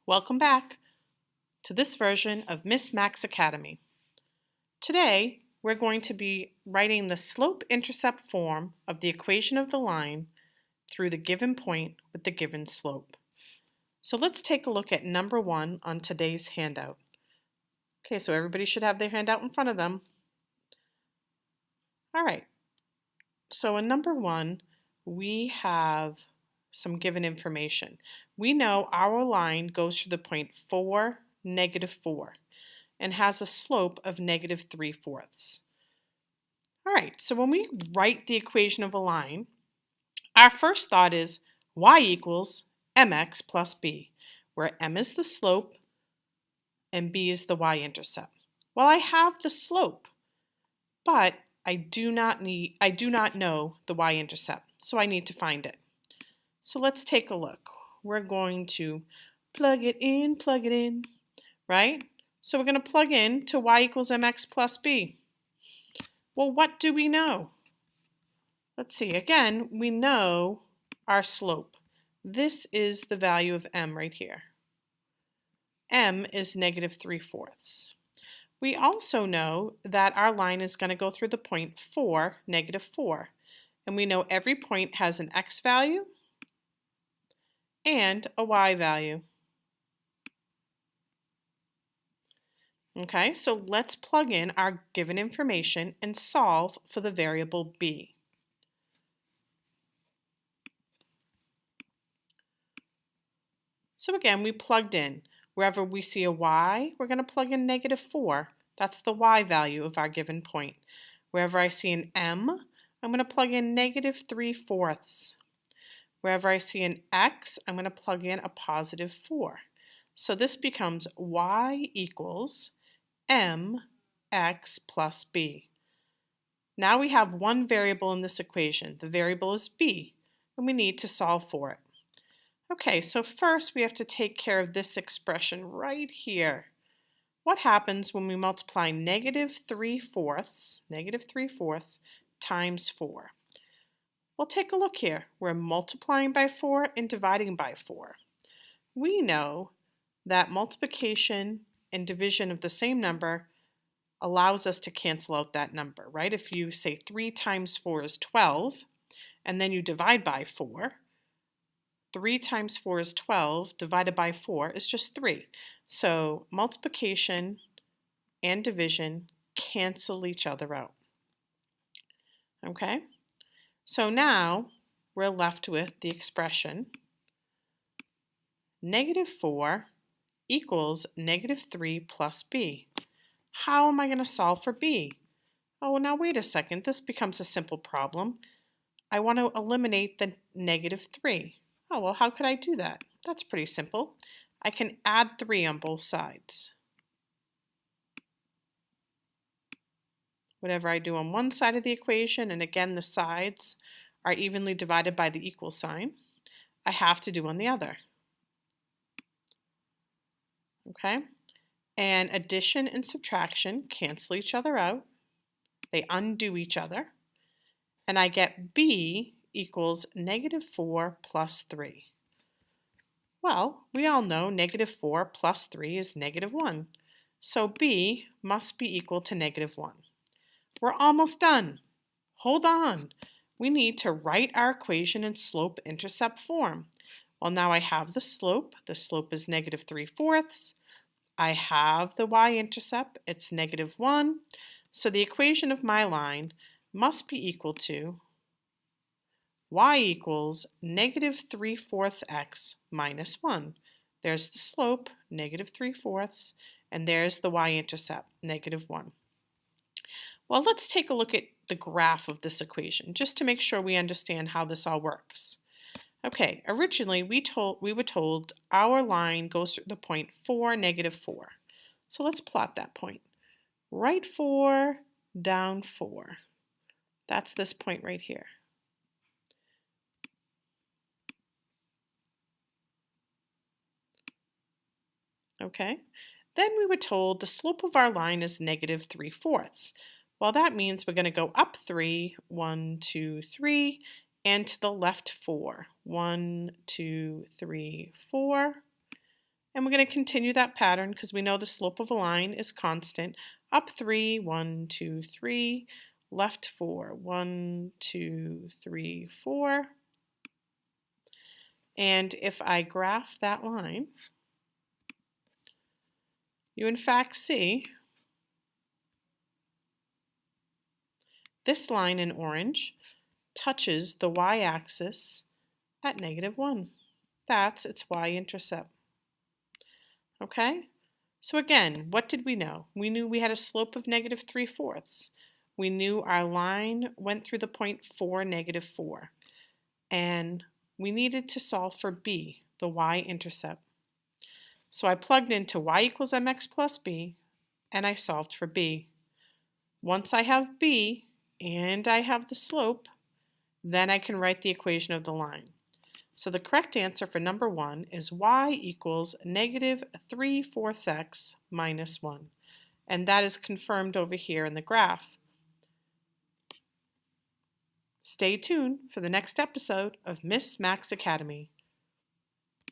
Welcome back to this version of Miss Max Academy. Today, we're going to be writing the slope-intercept form of the equation of the line through the given point with the given slope. So let's take a look at number 1 on today's handout. Okay, so everybody should have their handout in front of them. All right, so in number 1, we have some given information. We know our line goes through the point 4, -4, and has a slope of -3/4. All right, so when we write the equation of a line, our first thought is y equals mx plus b, where m is the slope and b is the y-intercept. Well, I have the slope, but I do not know the y-intercept, so I need to find it. So let's take a look. We're going to plug it in, right? So we're going to plug in to y equals mx plus b. Well, what do we know? Let's see. Again, we know our slope. This is the value of m right here. M is -3/4. We also know that our line is going to go through the point 4, -4. And we know every point has an x value and a y value. Okay, so let's plug in our given information and solve for the variable b. So again, we plugged in. Wherever we see a y, we're going to plug in -4. That's the y value of our given point. Wherever I see an m, I'm going to plug in -3/4. Wherever I see an x, I'm going to plug in a +4. So this becomes y equals mx plus b. Now we have one variable in this equation. The variable is b, and we need to solve for it. Okay, so first we have to take care of this expression right here. What happens when we multiply -3/4 times 4? Well, take a look here. We're multiplying by 4 and dividing by 4. We know that multiplication and division of the same number allows us to cancel out that number, right? If you say 3 times 4 is 12, and then you divide by 4, 3 times 4 is 12, divided by 4 is just 3. So multiplication and division cancel each other out. Okay? So now we're left with the expression -4 equals -3 plus b. How am I going to solve for b? Oh, now wait a second. This becomes a simple problem. I want to eliminate the -3. Oh, well, how could I do that? That's pretty simple. I can add 3 on both sides. Whatever I do on one side of the equation, and again the sides are evenly divided by the equal sign, I have to do on the other. Okay? And addition and subtraction cancel each other out. They undo each other. And I get b equals -4 plus 3. Well, we all know -4 plus 3 is -1. So b must be equal to -1. We're almost done. Hold on. We need to write our equation in slope-intercept form. Well, now I have the slope. The slope is -3/4. I have the y-intercept. It's -1. So the equation of my line must be equal to y equals -3/4 x minus 1. There's the slope, -3/4, and there's the y-intercept, -1. Well, let's take a look at the graph of this equation, just to make sure we understand how this all works. Okay, originally we were told our line goes through the point 4, -4. So let's plot that point. Right 4, down 4. That's this point right here. Okay, then we were told the slope of our line is -3/4. Well, that means we're going to go up 3, 1, 2, 3, and to the left 4, 1, 2, 3, 4, And we're going to continue that pattern because we know the slope of a line is constant. Up 3, 1, 2, 3, left 4, 1, 2, 3, 4. And if I graph that line, you in fact see this line in orange touches the y-axis at -1. That's its y-intercept. Okay? So again, what did we know? We knew we had a slope of -3/4. We knew our line went through the point 4, -4. And we needed to solve for b, the y-intercept. So I plugged into y equals mx plus b, and I solved for b. Once I have b, and I have the slope, then I can write the equation of the line. So the correct answer for number 1 is y equals -3/4x minus 1. And that is confirmed over here in the graph. Stay tuned for the next episode of Miss Max Academy.